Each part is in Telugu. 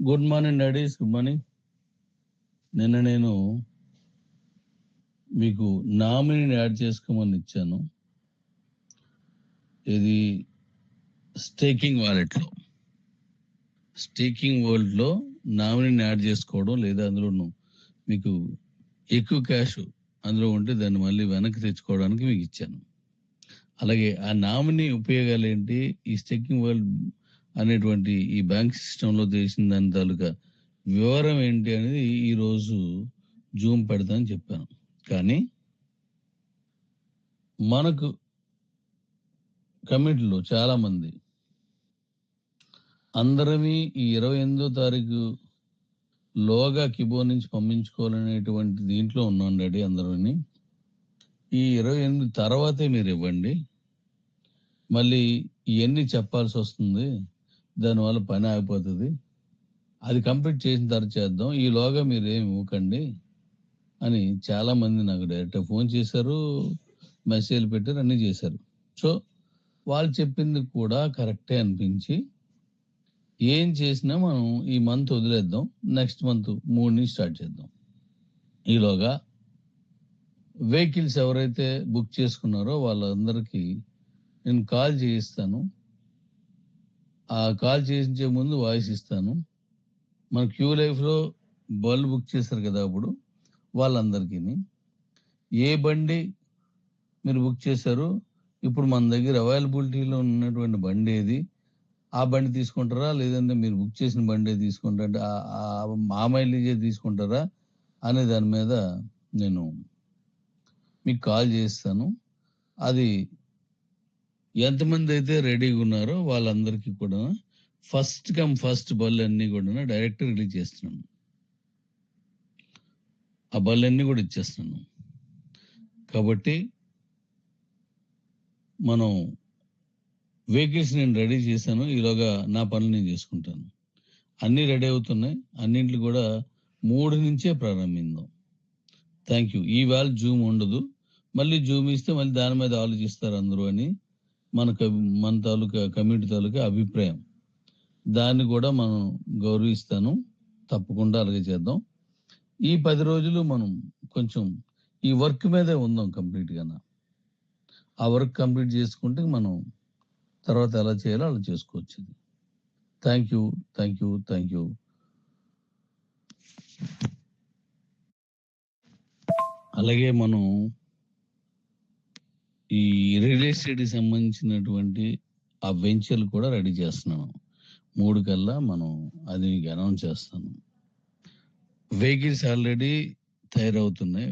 Good morning daddy's, good morning. నిన్న నేను మీకు నామినీని యాడ్ చేసుకోమని ఇచ్చాను. ఇది స్టేకింగ్ వాలెట్లో. స్టేకింగ్ వరల్డ్లో నామినీని యాడ్ చేసుకోవడం, లేదా అందులో మీకు ఎక్కువ క్యాష్ అందులో ఉంటే దాన్ని మళ్ళీ వెనక్కి తెచ్చుకోవడానికి మీకు ఇచ్చాను. అలాగే ఆ నామినీ ఉపయోగాలు ఏంటి, ఈ స్టేకింగ్ వరల్డ్ అనేటువంటి ఈ బ్యాంక్ సిస్టంలో చేసిన దాని తాలూకా వివరం ఏంటి అనేది ఈరోజు జూమ్ పెడతానని చెప్పాను. కానీ మనకు కమిటీలో చాలా మంది అందరమీ ఈ 28వ తారీఖు లోగా కిబో నుంచి పంపించుకోవాలనేటువంటి దీంట్లో ఉన్నాం డాడీ. అందరూని ఈ 28 తర్వాతే మీరు ఇవ్వండి, మళ్ళీ ఇవన్నీ చెప్పాల్సి వస్తుంది, దానివల్ల పని ఆగిపోతుంది, అది కంప్లీట్ చేసిన తర్వాత చేద్దాం, ఈలోగా మీరు ఏమి ఇవ్వకండి అని చాలా మంది నాకు డైరెక్ట్ ఫోన్ చేశారు, మెసేజ్లు పెట్టారు, అన్నీ చేశారు. సో వాళ్ళు చెప్పింది కూడా కరెక్టే అనిపించి ఏం చేసినా మనం ఈ మంత్ వదిలేద్దాం, నెక్స్ట్ మంత్ 3 నుంచి స్టార్ట్ చేద్దాం. ఈలోగా వెహికల్స్ ఎవరైతే బుక్ చేసుకున్నారో వాళ్ళందరికీ నేను కాల్ చేయిస్తాను. ఆ కాల్ చేయించే ముందు వాయిస్ ఇస్తాను. మన క్యూ లైఫ్లో బళ్ళు బుక్ చేస్తారు కదా, అప్పుడు వాళ్ళందరికీ ఏ బండి మీరు బుక్ చేశారు, ఇప్పుడు మన దగ్గర అవైలబిలిటీలో ఉన్నటువంటి బండి ఏది, ఆ బండి తీసుకుంటారా లేదంటే మీరు బుక్ చేసిన బండి తీసుకుంటారా, ఆ మైలేజే తీసుకుంటారా అనే దాని మీద నేను మీకు కాల్ చేస్తాను. అది ఎంతమంది అయితే రెడీగా ఉన్నారో వాళ్ళందరికీ కూడా ఫస్ట్ కమ్ ఫస్ట్ బళ్ళు అన్నీ కూడా డైరెక్ట్ రిలీజ్ చేస్తున్నాను. ఆ బళ్ళు అన్నీ కూడా ఇచ్చేస్తున్నాను. కాబట్టి మనం వెహికల్స్ నేను రెడీ చేశాను, ఈలోగా నా పనులు నేను చేసుకుంటాను. అన్నీ రెడీ అవుతున్నాయి, అన్నింటికి కూడా 3 నుంచే ప్రారంభిద్దాం. Thank you. ఈవేళ జూమ్ ఉండదు, మళ్ళీ జూమ్ ఇస్తే మళ్ళీ దాని మీద ఆలోచిస్తారు అందరూ అని మన తాలూకా కమ్యూనిటీ తాలూకా అభిప్రాయం. దాన్ని కూడా మనం గౌరవిస్తాను, తప్పకుండా అలాగే చేద్దాం. ఈ 10 రోజులు మనం కొంచెం ఈ వర్క్ మీదే ఉందాం కంప్లీట్గా. ఆ వర్క్ కంప్లీట్ చేసుకుంటే మనం తర్వాత ఎలా చేయాలో అలా చేసుకోవచ్చు. Thank you, thank you, thank you. అలాగే మనం ఈ రియల్ ఎస్టేట్కి సంబంధించినటువంటి ఆ వెంచర్లు కూడా రెడీ చేస్తున్నాను. 3 కల్లా మనం అది మీకు అనౌన్స్ చేస్తాను. వెహికల్స్ ఆల్రెడీ తయారవుతున్నాయి,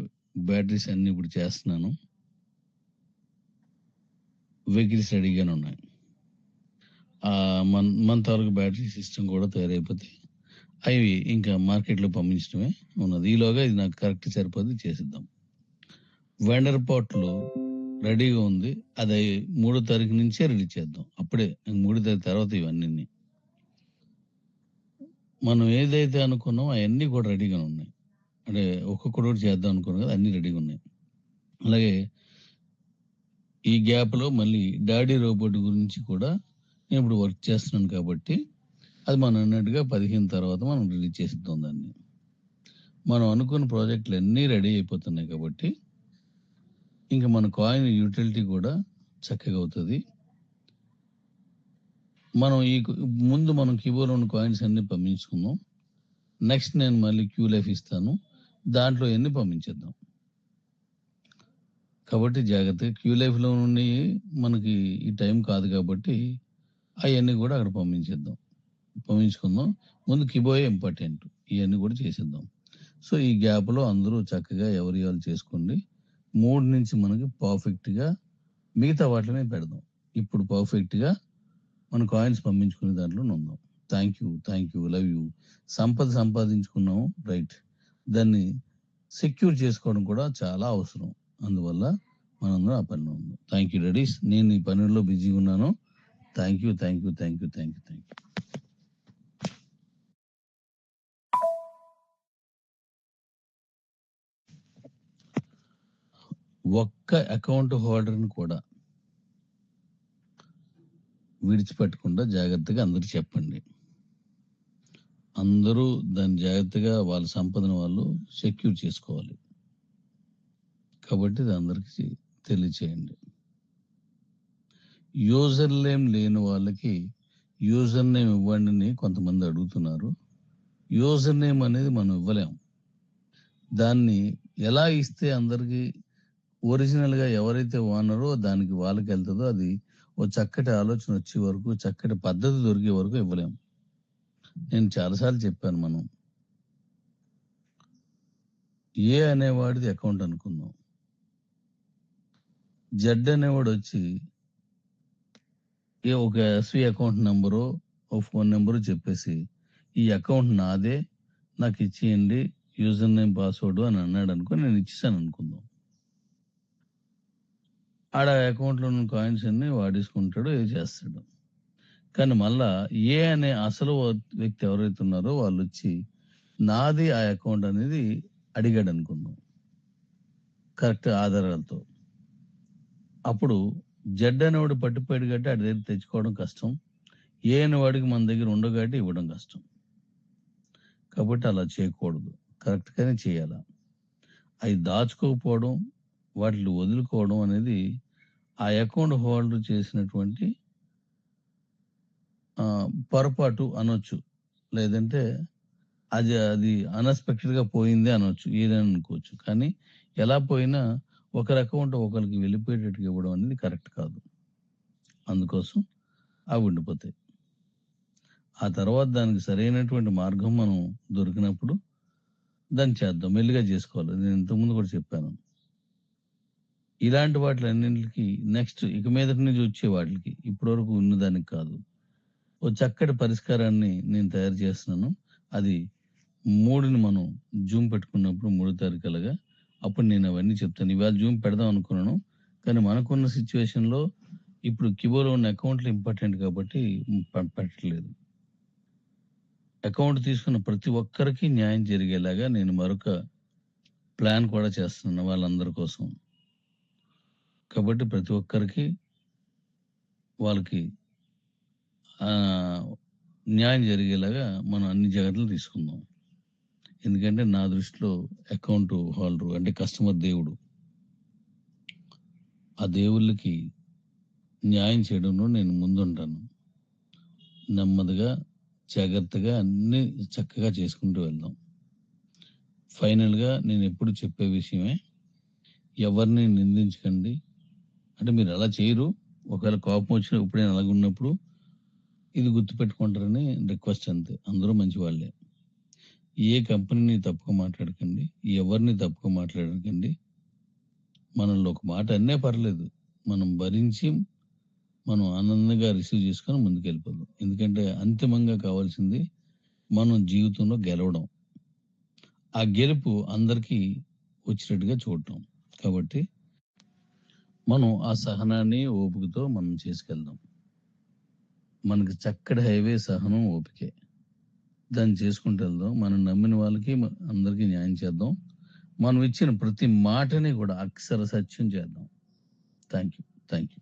బ్యాటరీస్ అన్ని ఇప్పుడు చేస్తున్నాను, వెహికల్స్ రెడీగానే ఉన్నాయి. మన తాలూకు బ్యాటరీ సిస్టమ్ కూడా తయారైపోతే అవి ఇంకా మార్కెట్లో పంపించడమే ఉన్నది. ఈలోగా ఇది నాకు కరెక్ట్ సరిపోతే చేసిద్దాం. వెండర్ పాట్లు రెడీగా ఉంది, అది 3వ తారీఖు నుంచే రెడీ చేద్దాం. అప్పుడే 3వ తారీఖు తర్వాత ఇవన్నీ మనం ఏదైతే అనుకున్నామో అవన్నీ కూడా రెడీగా ఉన్నాయి. అంటే ఒక్కొక్కటి కూడా చేద్దాం అనుకున్నాం కదా, అన్నీ రెడీగా ఉన్నాయి. అలాగే ఈ గ్యాప్లో మళ్ళీ డాడీ రోబోట్ గురించి కూడా నేను ఇప్పుడు వర్క్ చేస్తున్నాను కాబట్టి అది మనం అన్నట్టుగా 15 తర్వాత మనం రిలీజ్ చేసిద్దాం దాన్ని. మనం అనుకున్న ప్రాజెక్టులు అన్నీ రెడీ అయిపోతున్నాయి కాబట్టి ఇంకా మన కాయిన్ యూటిలిటీ కూడా చక్కగా అవుతుంది. మనం ముందు మనం కీబోర్డ్లో ఉన్న కాయిన్స్ అన్ని పంపించుకుందాం. నెక్స్ట్ నేను మళ్ళీ క్యూ లైఫ్ ఇస్తాను, దాంట్లో ఎన్ని పంపించేద్దాం. కాబట్టి జాగ్రత్తగా క్యూ లైఫ్లో నుండి మనకి ఈ టైం కాదు కాబట్టి అవన్నీ కూడా అక్కడ పంపించుకుందాం. ముందు కిబోయే ఇంపార్టెంట్, ఇవన్నీ కూడా చేసేద్దాం. సో ఈ గ్యాప్లో అందరూ చక్కగా ఎవరి వాళ్ళు చేసుకోండి. 3 నుంచి మనకి పర్ఫెక్ట్గా మిగతా వాటిని పెడదాం. ఇప్పుడు పర్ఫెక్ట్గా మన కాయిన్స్ పంపించుకునే దాంట్లో ఉందాం. Thank you, love you. సంపాదించుకున్నాము, రైట్, దాన్ని సెక్యూర్ చేసుకోవడం కూడా చాలా అవసరం. అందువల్ల మనందరం ఆ పనిలో ఉందాం. థ్యాంక్ యూ లేడీస్, నేను ఈ పనుల్లో బిజీగా ఉన్నాను. Thank you. ఒక్క అకౌంట్ హోల్డర్ని కూడా విడిచిపెట్టకుండా జాగ్రత్తగా అందరూ చెప్పండి. అందరూ దాన్ని జాగ్రత్తగా వాళ్ళ సంపదను వాళ్ళు సెక్యూర్ చేసుకోవాలి. కాబట్టి ఇది అందరికీ తెలియచేయండి. యూజర్ నేమ్ లేని వాళ్ళకి యూజర్ నేమ్ ఇవ్వండి అని కొంతమంది అడుగుతున్నారు. యూజర్ నేమ్ అనేది మనం ఇవ్వలేం. దాన్ని ఎలా ఇస్తే అందరికీ ఒరిజినల్‌గా ఎవరైతే ఓనరో దానికి వాళ్ళకి వెళ్తదో అది ఓ చక్కటి ఆలోచన వచ్చే వరకు, చక్కటి పద్ధతి దొరికే వరకు ఇవ్వలేం. నేను చాలా సార్లు చెప్పాను మనం. ఏ అనేవాడిది అకౌంట్ అనుకుందాం. జెడ్ అనేవాడొచ్చి ఒక ఎస్‌వి అకౌంట్ నంబరో, ఓ ఫోన్ నంబరో చెప్పేసి, ఈ అకౌంట్ నాదే నాకిచ్చేయండి యూజర్ నేమ్, పాస్వర్డ్ అని అన్నాడనుకో నేను ఇచ్చేసాననుకుందాం. ఆడ అకౌంట్‌లో ఉన్న కాయిన్స్ అన్నీ వాడేసుకుంటాడు, ఏదో చేస్తాడు. కానీ మళ్ళా ఏ అనే అసలు వ్యక్తి ఎవరైతే ఉన్నారో వాళ్ళొచ్చి నాది ఆ అకౌంట్ అనేది అడిగాడనుకుందాం. కరెక్ట్ ఆధారాలతో. అప్పుడు జెడ్ అనేవాడు పట్టిపోయాడు కాబట్టి ఆడి దగ్గర తెచ్చుకోవడం కష్టం. ఏ అనేవాడికి మన దగ్గర ఉండవు కాబట్టి ఇవ్వడం కష్టం. కాబట్టి అలా చేయకూడదు. కరెక్ట్‌గానే చేయాల. అయి దాచుకోకపోవడం, వాటిని వదులుకోవడం అనేది ఆ అకౌంట్ హోల్డర్ చేసినటువంటి పొరపాటు అనొచ్చు. లేదంటే అది అన్‌ఎక్స్‌పెక్టెడ్‌గా పోయింది అనొచ్చు. ఏదైనా అనుకోవచ్చు. కానీ ఎలా పోయినా ఒకరి అకౌంట్ ఒకరికి వెళ్ళిపోయేటట్టుగా ఇవ్వడం అనేది కరెక్ట్ కాదు. అందుకోసం అవి ఉండిపోతాయి. ఆ తర్వాత దానికి సరైనటువంటి మార్గం మనం దొరికినప్పుడు దాన్ని చేద్దాం. మెల్లిగా చేసుకోవాలి. నేను ఇంతకుముందు కూడా చెప్పాను. ఇలాంటి వాటిలన్నింటికి నెక్స్ట్ ఇక మీదటి నుంచి వచ్చే వాటికి ఇప్పటివరకు ఉన్నదానికి కాదు. ఓ చక్కటి పరిష్కారాన్ని నేను తయారు చేస్తున్నాను. అది 3ని మనం జూమ్ పెట్టుకున్నప్పుడు 3 తారీఖులగా అప్పుడు నేను అవన్నీ చెప్తాను. ఇవాళ జూమ్ పెడదాం అనుకున్నాను. కానీ మనకున్న సిట్యుయేషన్‌లో ఇప్పుడు క్యూబోలో ఉన్న అకౌంట్‌లు ఇంపార్టెంట్ కాబట్టి పెట్టట్లేదు. అకౌంట్ తీసుకున్న ప్రతి ఒక్కరికి న్యాయం జరిగేలాగా నేను మరొక ప్లాన్ కూడా చేస్తున్నాను వాళ్ళందరి కోసం. కాబట్టి ప్రతి ఒక్కరికి వాళ్ళకి ఆహ్, న్యాయం జరిగేలాగా మనం అన్ని జాగ్రత్తలు తీసుకుందాం. ఎందుకంటే నా దృష్టిలో అకౌంట్ హోల్డరు అంటే కస్టమర్ దేవుడు. ఆ దేవుళ్ళకి న్యాయం చేయడంలో నేను ముందుంటాను. నెమ్మదిగా, జాగ్రత్తగా అన్నీ చక్కగా చేసుకుంటూ వెళ్దాం. ఫైనల్‌గా నేనెప్పుడు చెప్పే విషయమే ఎవరిని నిందించకండి. అంటే మీరు అలా చేయరు. ఒకవేళ కోపం వచ్చినా ఎప్పుడైనా అలాగున్నప్పుడు ఇది గుర్తుపెట్టుకుంటారని రిక్వెస్ట్ అంతే. అందరూ మంచివాళ్ళే. ఏ కంపెనీని తప్పుగా మాట్లాడకండి. ఎవరిని తప్పుగా మాట్లాడకండి. మనల్ని ఒక మాట అన్నా పర్లేదు. మనం భరించి మనం ఆనందంగా రిసీవ్ చేసుకొని ముందుకెళ్ళిపోదాం. ఎందుకంటే అంతిమంగా కావాల్సింది మనం జీవితంలో గెలవడం. ఆ గెలుపు అందరికీ వచ్చేటట్టుగా చూడటం. కాబట్టి మనం ఆ సహనాన్ని, ఓపికతో మనం చేసుకెళ్దాం. మనకి చక్కటి హైవే సహనం, ఓపికే. దాన్ని చేసుకుంటూ వెళ్దాం. మనం నమ్మిన వాళ్ళకి అందరికీ న్యాయం చేద్దాం. మనం ఇచ్చిన ప్రతి మాటని కూడా అక్షర సత్యం చేద్దాం. Thank you. Thank you.